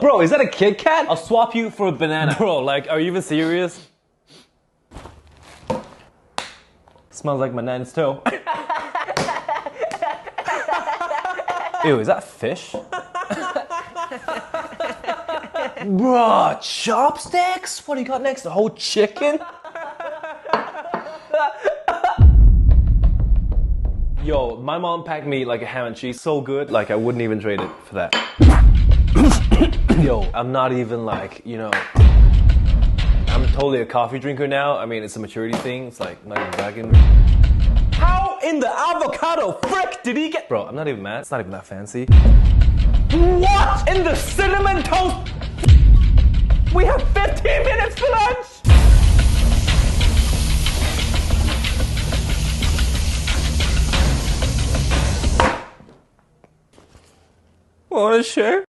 Bro, is that a Kit Kat? I'll swap you for a banana. Bro, like, are you even serious? Smells like my nan's toe. Ew, is that fish? Bruh, chopsticks? What do you got next? A whole chicken? Yo, my mom packed me like a ham and cheese so good, like I wouldn't even trade it for that. Yo, I'm not even like, you know, I'm totally a coffee drinker now. I mean, it's a maturity thing. It's like not even back in. How in the avocado frick did he get? Bro, I'm not even mad. It's not even that fancy. What in the cinnamon toast? We have 15 minutes for lunch! Wanna share?